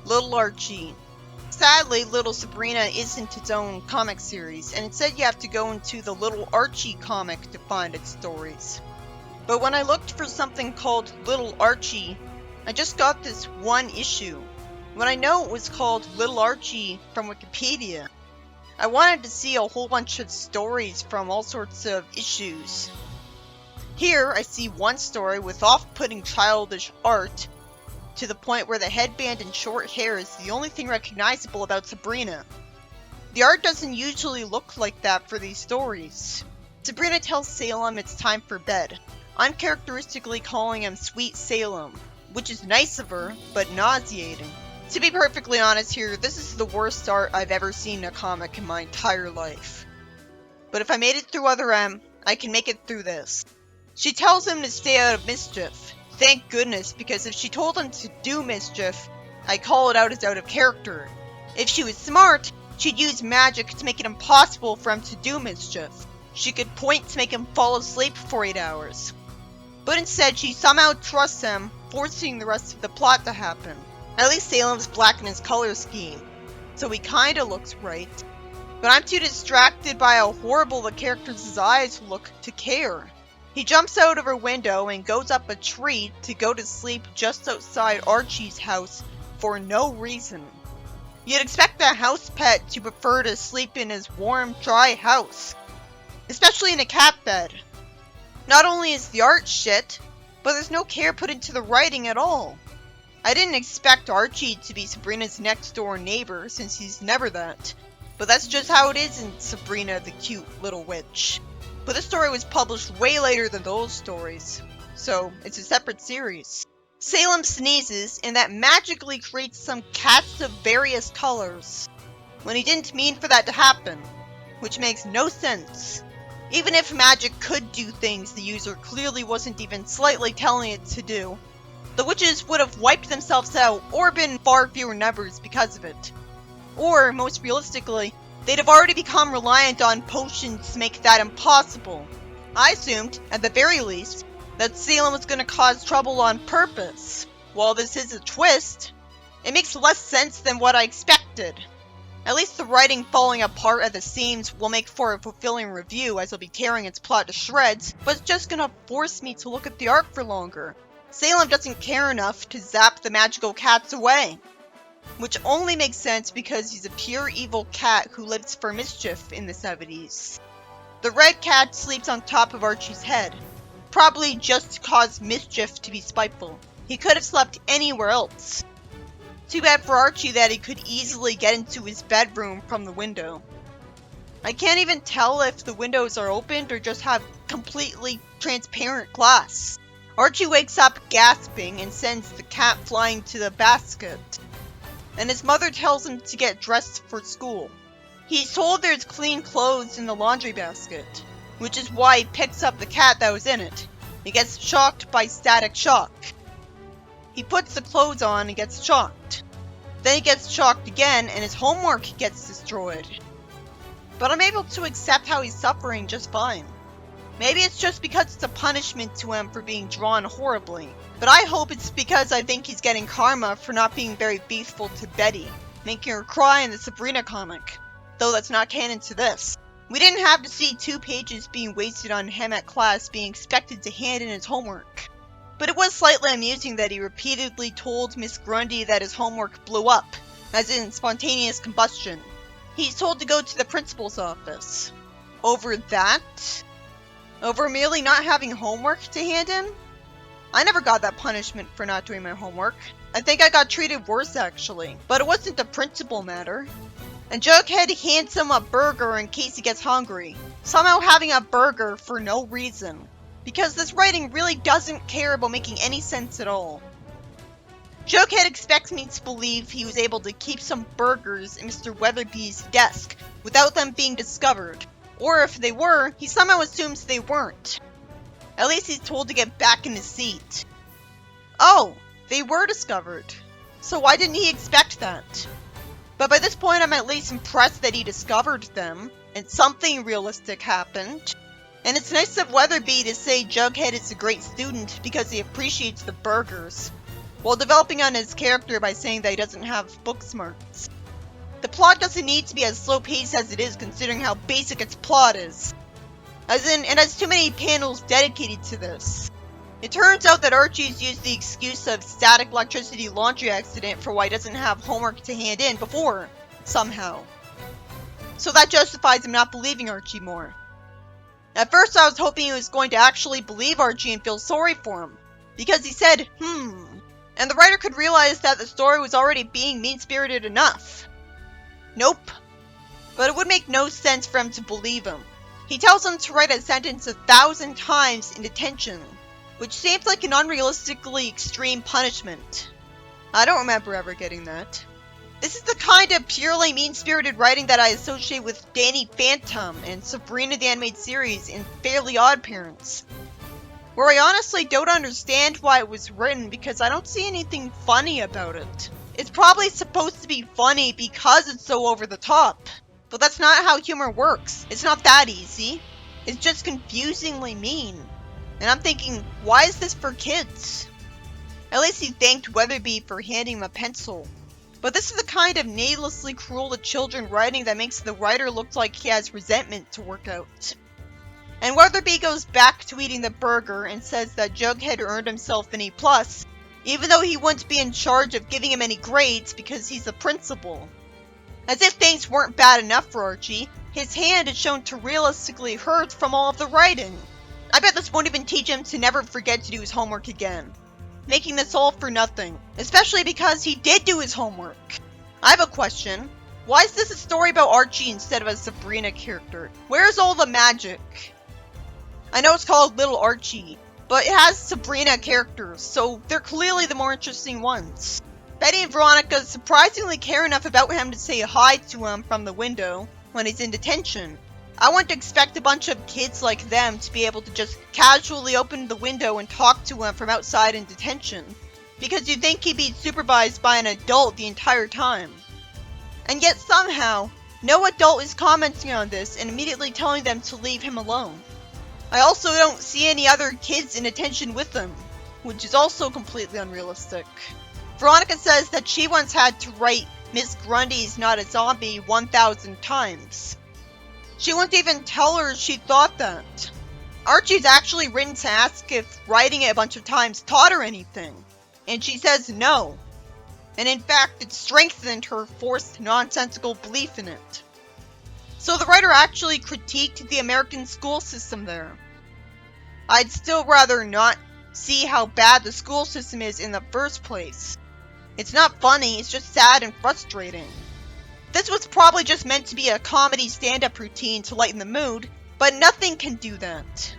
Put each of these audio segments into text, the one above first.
Little Archie. Sadly, Little Sabrina isn't its own comic series, and instead you have to go into the Little Archie comic to find its stories. But when I looked for something called Little Archie, I just got this one issue, when I know it was called Little Archie from Wikipedia. I wanted to see a whole bunch of stories from all sorts of issues. Here I see one story with off-putting childish art, to the point where the headband and short hair is the only thing recognizable about Sabrina. The art doesn't usually look like that for these stories. Sabrina tells Salem it's time for bed, uncharacteristically calling him Sweet Salem, which is nice of her, but nauseating. To be perfectly honest here, this is the worst art I've ever seen in a comic in my entire life. But if I made it through other M, I can make it through this. She tells him to stay out of mischief. Thank goodness, because if she told him to do mischief, I call it out as out of character. If she was smart, she'd use magic to make it impossible for him to do mischief. She could point to make him fall asleep for 8 hours. But instead, she somehow trusts him, forcing the rest of the plot to happen. At least Salem's black in his color scheme, so he kinda looks right. But I'm too distracted by how horrible the character's eyes look to care. He jumps out of her window and goes up a tree to go to sleep just outside Archie's house for no reason. You'd expect a house pet to prefer to sleep in his warm, dry house, especially in a cat bed. Not only is the art shit, but there's no care put into the writing at all. I didn't expect Archie to be Sabrina's next door neighbor since he's never that, but that's just how it is in Sabrina the Cute Little Witch. But this story was published way later than those stories, so it's a separate series. Salem sneezes, and that magically creates some cats of various colors, when he didn't mean for that to happen, which makes no sense. Even if magic could do things the user clearly wasn't even slightly telling it to do, the witches would have wiped themselves out or been far fewer numbers because of it. Or, most realistically, they'd have already become reliant on potions to make that impossible. I assumed, at the very least, that Salem was going to cause trouble on purpose. While this is a twist, it makes less sense than what I expected. At least the writing falling apart at the seams will make for a fulfilling review, as I'll be tearing its plot to shreds, but it's just going to force me to look at the art for longer. Salem doesn't care enough to zap the magical cats away. Which only makes sense because he's a pure evil cat who lives for mischief in the 70s. The red cat sleeps on top of Archie's head, probably just to cause mischief to be spiteful. He could have slept anywhere else. Too bad for Archie that he could easily get into his bedroom from the window. I can't even tell if the windows are opened or just have completely transparent glass. Archie wakes up gasping and sends the cat flying to the basket. And his mother tells him to get dressed for school. He's told there's clean clothes in the laundry basket, which is why he picks up the cat that was in it. He gets shocked by static shock. He puts the clothes on and gets shocked. Then he gets shocked again and his homework gets destroyed. But I'm able to accept how he's suffering just fine. Maybe it's just because it's a punishment to him for being drawn horribly. But I hope it's because I think he's getting karma for not being very faithful to Betty, making her cry in the Sabrina comic. Though that's not canon to this. We didn't have to see 2 pages being wasted on him at class being expected to hand in his homework. But it was slightly amusing that he repeatedly told Miss Grundy that his homework blew up, as in spontaneous combustion. He's told to go to the principal's office. Over that? Over merely not having homework to hand in? I never got that punishment for not doing my homework. I think I got treated worse actually, but it wasn't a principal matter. And Jughead hands him a burger in case he gets hungry. Somehow having a burger for no reason. Because this writing really doesn't care about making any sense at all. Jughead expects me to believe he was able to keep some burgers in Mr. Weatherby's desk without them being discovered. Or if they were, he somehow assumes they weren't. At least he's told to get back in his seat. Oh, they were discovered. So why didn't he expect that? But by this point I'm at least impressed that he discovered them, and something realistic happened. And it's nice of Weatherby to say Jughead is a great student because he appreciates the burgers. while developing on his character by saying that he doesn't have book smarts. The plot doesn't need to be as slow-paced as it is considering how basic its plot is. As in, it has too many panels dedicated to this. It turns out that Archie's used the excuse of static electricity laundry accident for why he doesn't have homework to hand in before, somehow. So that justifies him not believing Archie more. At first I was hoping he was going to actually believe Archie and feel sorry for him, because he said, and the writer could realize that the story was already being mean-spirited enough. Nope. But it would make no sense for him to believe him. He tells him to write a sentence 1,000 times in detention, which seems like an unrealistically extreme punishment. I don't remember ever getting that. This is the kind of purely mean-spirited writing that I associate with Danny Phantom and Sabrina the Animated Series and Fairly Odd Parents, where I honestly don't understand why it was written because I don't see anything funny about it. It's probably supposed to be funny because it's so over the top, but that's not how humor works. It's not that easy. It's just confusingly mean. And I'm thinking, why is this for kids? At least he thanked Weatherby for handing him a pencil. But this is the kind of needlessly cruel to children writing that makes the writer look like he has resentment to work out. And Weatherby goes back to eating the burger and says that Jughead earned himself an A+, even though he wouldn't be in charge of giving him any grades because he's the principal. As if things weren't bad enough for Archie, his hand is shown to realistically hurt from all of the writing. I bet this won't even teach him to never forget to do his homework again, making this all for nothing, especially because he did do his homework. I have a question. Why is this a story about Archie instead of a Sabrina character? Where's all the magic? I know it's called Little Archie, but it has Sabrina characters, so they're clearly the more interesting ones. Betty and Veronica surprisingly care enough about him to say hi to him from the window when he's in detention. I wouldn't expect a bunch of kids like them to be able to just casually open the window and talk to him from outside in detention, because you'd think he'd be supervised by an adult the entire time. And yet somehow, no adult is commenting on this and immediately telling them to leave him alone. I also don't see any other kids in detention with him, which is also completely unrealistic. Veronica says that she once had to write Miss Grundy's not a zombie 1,000 times. She wouldn't even tell her she thought that. Archie's actually written to ask if writing it a bunch of times taught her anything, and she says no. And in fact, it strengthened her forced nonsensical belief in it. So the writer actually critiqued the American school system there. I'd still rather not see how bad the school system is in the first place. It's not funny, it's just sad and frustrating. This was probably just meant to be a comedy stand-up routine to lighten the mood, but nothing can do that.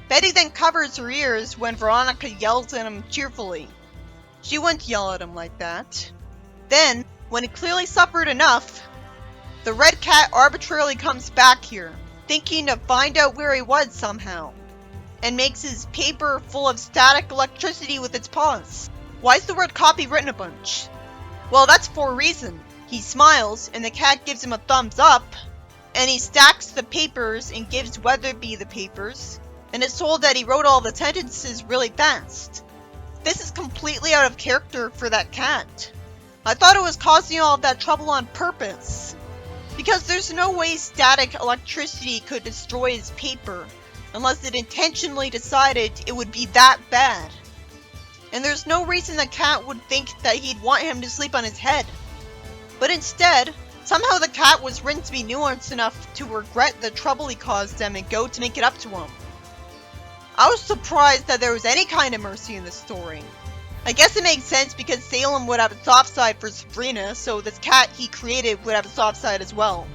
Betty then covers her ears when Veronica yells at him cheerfully. She wouldn't yell at him like that. Then, when he clearly suffered enough, the red cat arbitrarily comes back here, thinking to find out where he was somehow, and makes his paper full of static electricity with its paws. Why is the word copy written a bunch? Well, that's for a reason. He smiles, and the cat gives him a thumbs up, and he stacks the papers and gives Weatherby the papers, and is told that he wrote all the sentences really fast. This is completely out of character for that cat. I thought it was causing all of that trouble on purpose, because there's no way static electricity could destroy his paper, unless it intentionally decided it would be that bad. And there's no reason the cat would think that he'd want him to sleep on his head. But instead, somehow the cat was written to be nuanced enough to regret the trouble he caused them and go to make it up to him. I was surprised that there was any kind of mercy in this story. I guess it makes sense because Salem would have a soft side for Sabrina, so this cat he created would have a soft side as well.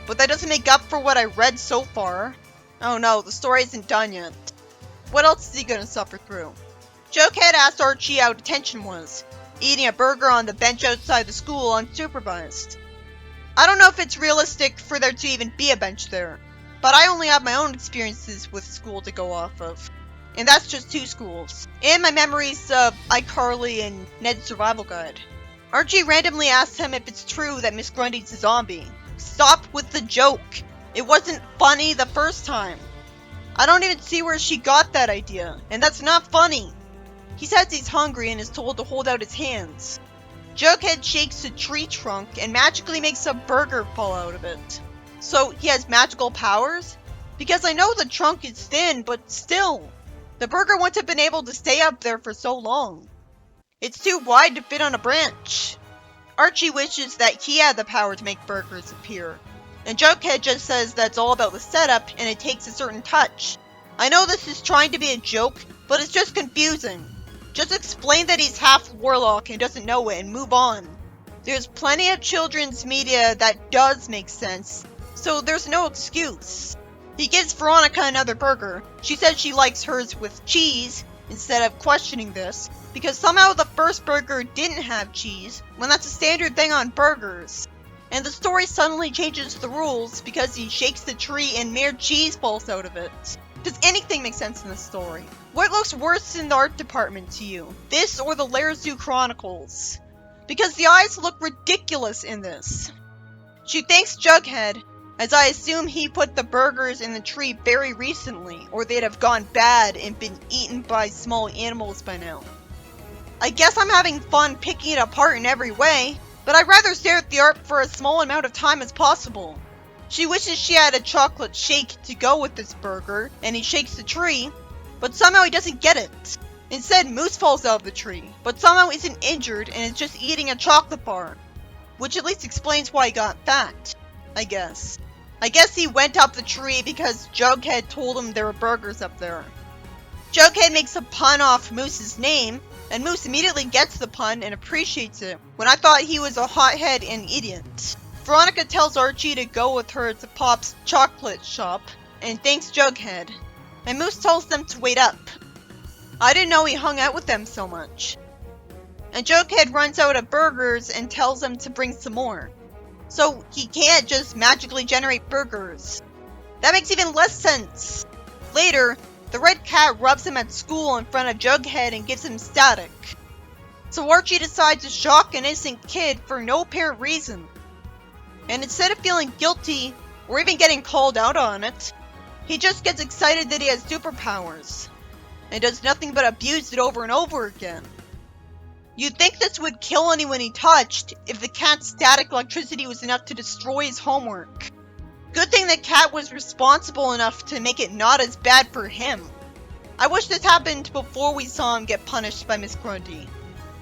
But that doesn't make up for what I read so far. Oh no, the story isn't done yet. What else is he gonna suffer through? Jughead asked Archie how detention was, eating a burger on the bench outside the school unsupervised. I don't know if it's realistic for there to even be a bench there, but I only have my own experiences with school to go off of. And that's just 2 schools, and my memories of iCarly and Ned's Survival Guide. Archie randomly asks him if it's true that Miss Grundy's a zombie. Stop with the joke. It wasn't funny the first time. I don't even see where she got that idea, and that's not funny. He says he's hungry and is told to hold out his hands. Jughead shakes the tree trunk and magically makes a burger fall out of it. So he has magical powers? Because I know the trunk is thin, but still, the burger wouldn't have been able to stay up there for so long. It's too wide to fit on a branch. Archie wishes that he had the power to make burgers appear, and Jughead just says that's all about the setup and it takes a certain touch. I know this is trying to be a joke, but it's just confusing. Just explain that he's half warlock and doesn't know it and move on. There's plenty of children's media that does make sense, so there's no excuse. He gives Veronica another burger. She says she likes hers with cheese, instead of questioning this, because somehow the first burger didn't have cheese, when that's a standard thing on burgers. And the story suddenly changes the rules because he shakes the tree and mere cheese falls out of it. Does anything make sense in this story? What looks worse in the art department to you? This or the Lair Zoo Chronicles? Because the eyes look ridiculous in this. She thanks Jughead, as I assume he put the burgers in the tree very recently, or they'd have gone bad and been eaten by small animals by now. I guess I'm having fun picking it apart in every way, but I'd rather stare at the art for as small amount of time as possible. She wishes she had a chocolate shake to go with this burger, and he shakes the tree, but somehow he doesn't get it. Instead, Moose falls out of the tree, but somehow isn't injured and is just eating a chocolate bar. Which at least explains why he got fat, I guess. I guess he went up the tree because Jughead told him there were burgers up there. Jughead makes a pun off Moose's name, and Moose immediately gets the pun and appreciates it, when I thought he was a hothead and idiot. Veronica tells Archie to go with her to Pop's chocolate shop, and thanks Jughead, and Moose tells them to wait up. I didn't know he hung out with them so much. And Jughead runs out of burgers and tells them to bring some more. So he can't just magically generate burgers. That makes even less sense. Later, the red cat rubs him at school in front of Jughead and gives him static. So Archie decides to shock an innocent kid for no apparent reason. And instead of feeling guilty, or even getting called out on it, he just gets excited that he has superpowers, and does nothing but abuse it over and over again. You'd think this would kill anyone he touched if the cat's static electricity was enough to destroy his homework. Good thing the cat was responsible enough to make it not as bad for him. I wish this happened before we saw him get punished by Miss Grundy.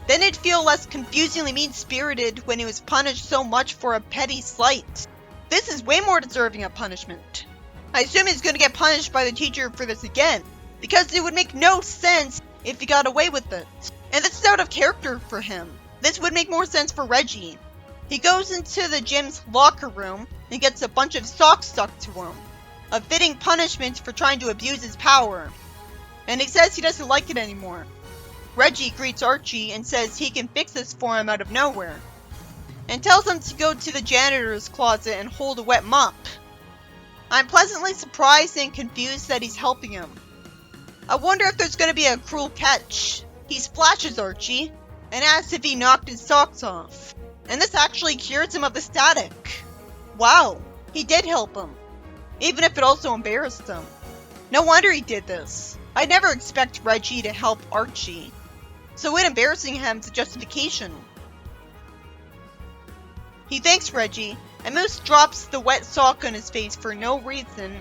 Then it'd feel less confusingly mean-spirited when he was punished so much for a petty slight. This is way more deserving of punishment. I assume he's gonna get punished by the teacher for this again, because it would make no sense if he got away with it. And this is out of character for him. This would make more sense for Reggie. He goes into the gym's locker room and gets a bunch of socks stuck to him. A fitting punishment for trying to abuse his power. And he says he doesn't like it anymore. Reggie greets Archie and says he can fix this for him out of nowhere. And tells him to go to the janitor's closet and hold a wet mop. I'm pleasantly surprised and confused that he's helping him. I wonder if there's gonna be a cruel catch. He splashes Archie, and asks if he knocked his socks off. And this actually cures him of the static. Wow, he did help him. Even if it also embarrassed him. No wonder he did this. I'd never expect Reggie to help Archie. So it embarrassing him is a justification. He thanks Reggie, and Moose drops the wet sock on his face for no reason.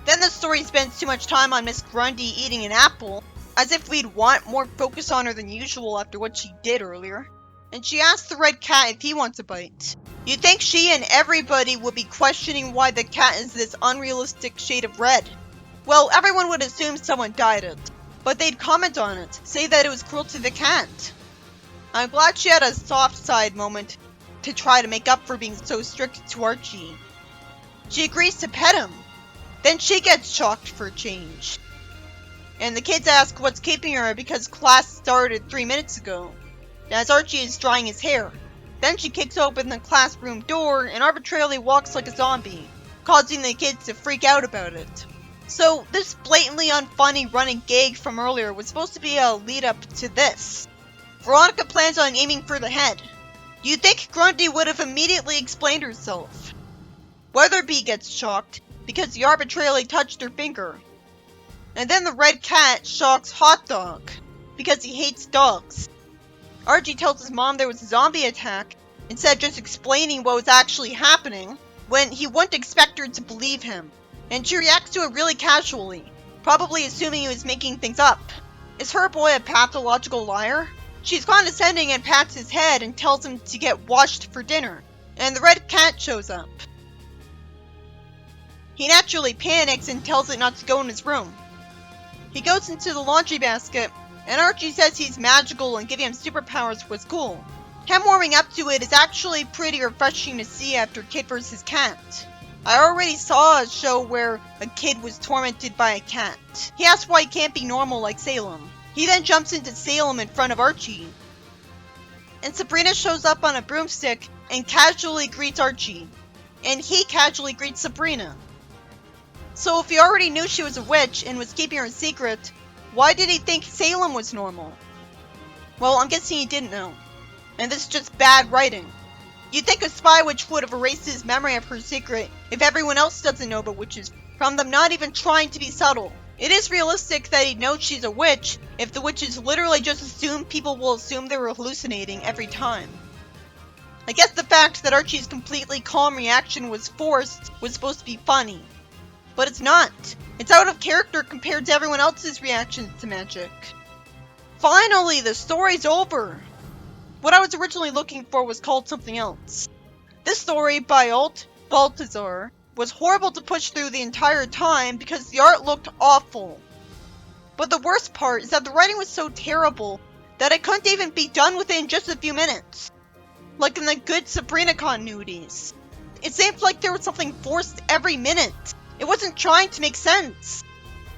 Then the story spends too much time on Miss Grundy eating an apple, as if we'd want more focus on her than usual after what she did earlier. And she asks the red cat if he wants a bite. You'd think she and everybody would be questioning why the cat is this unrealistic shade of red. Well, everyone would assume someone dyed it, but they'd comment on it, say that it was cruel to the cat. I'm glad she had a soft side moment to try to make up for being so strict to Archie. She agrees to pet him. Then she gets shocked for a change. And the kids ask what's keeping her because class started 3 minutes ago, as Archie is drying his hair. Then she kicks open the classroom door and arbitrarily walks like a zombie, causing the kids to freak out about it. So this blatantly unfunny running gag from earlier was supposed to be a lead up to this. Veronica plans on aiming for the head. You'd think Grundy would have immediately explained herself. Weatherby gets shocked because he arbitrarily touched her finger. And then the red cat shocks Hot Dog, because he hates dogs. Archie tells his mom there was a zombie attack instead of just explaining what was actually happening, when he wouldn't expect her to believe him. And she reacts to it really casually, probably assuming he was making things up. Is her boy a pathological liar? She's condescending and pats his head and tells him to get washed for dinner, and the red cat shows up. He naturally panics and tells it not to go in his room. He goes into the laundry basket, and Archie says he's magical and giving him superpowers was cool. Him warming up to it is actually pretty refreshing to see after Kid vs. Cat. I already saw a show where a kid was tormented by a cat. He asks why he can't be normal like Salem. He then jumps into Salem in front of Archie. And Sabrina shows up on a broomstick and casually greets Archie. And he casually greets Sabrina. So if he already knew she was a witch and was keeping her a secret, why did he think Salem was normal? Well, I'm guessing he didn't know. And this is just bad writing. You'd think a spy witch would have erased his memory of her secret if everyone else doesn't know about witches, from them not even trying to be subtle. It is realistic that he'd know she's a witch if the witches literally just assume people will assume they were hallucinating every time. I guess the fact that Archie's completely calm reaction was forced was supposed to be funny. But it's not. It's out of character compared to everyone else's reactions to magic. Finally, the story's over! What I was originally looking for was called something else. This story by Alt Baltazar was horrible to push through the entire time because the art looked awful. But the worst part is that the writing was so terrible that it couldn't even be done within just a few minutes. Like in the good Sabrina continuities. It seemed like there was something forced every minute. It wasn't trying to make sense.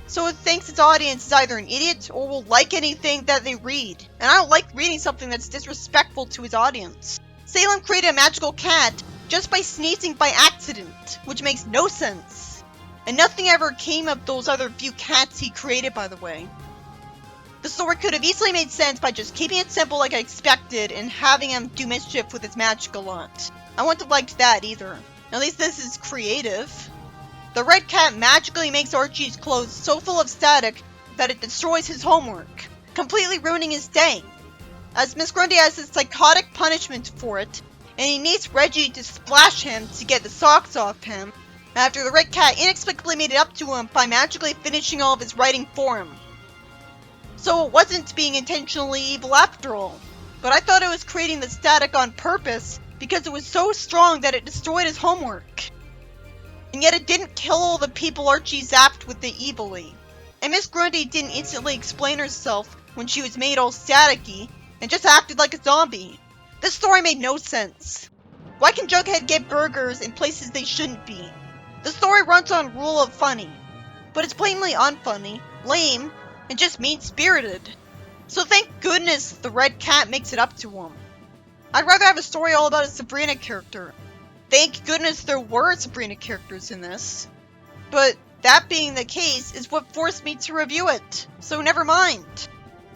So it thinks its audience is either an idiot or will like anything that they read. And I don't like reading something that's disrespectful to his audience. Salem created a magical cat just by sneezing by accident, which makes no sense. And nothing ever came of those other few cats he created, by the way. The story could have easily made sense by just keeping it simple like I expected and having him do mischief with his magic a lot. I wouldn't have liked that either. At least this is creative. The red cat magically makes Archie's clothes so full of static that it destroys his homework, completely ruining his day. As Miss Grundy has a psychotic punishment for it, and he needs Reggie to splash him to get the socks off him, after the red cat inexplicably made it up to him by magically finishing all of his writing for him. So it wasn't being intentionally evil after all, but I thought it was creating the static on purpose because it was so strong that it destroyed his homework. And yet it didn't kill all the people Archie zapped with the evilly. And Miss Grundy didn't instantly explain herself when she was made all staticky, and just acted like a zombie. This story made no sense. Why can Jughead get burgers in places they shouldn't be? The story runs on rule of funny, but it's blatantly unfunny, lame, and just mean-spirited. So thank goodness the red cat makes it up to him. I'd rather have a story all about a Sabrina character. Thank goodness there were Sabrina characters in this. But that being the case is what forced me to review it, so never mind.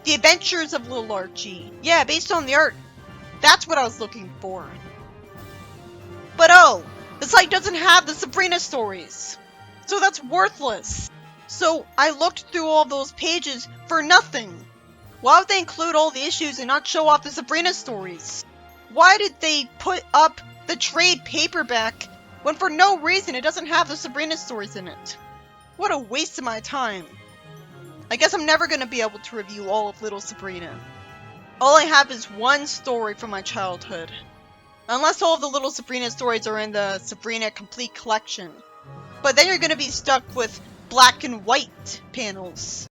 The Adventures of Little Archie. Yeah, based on the art. That's what I was looking for. But oh, the site doesn't have the Sabrina stories. So that's worthless. So I looked through all those pages for nothing. Why would they include all the issues and not show off the Sabrina stories? Why did they put up the trade paperback when for no reason it doesn't have the Sabrina stories in it? What a waste of my time. I guess I'm never going to be able to review all of Little Sabrina. All I have is one story from my childhood. Unless all of the Little Sabrina stories are in the Sabrina Complete Collection. But then you're going to be stuck with black and white panels.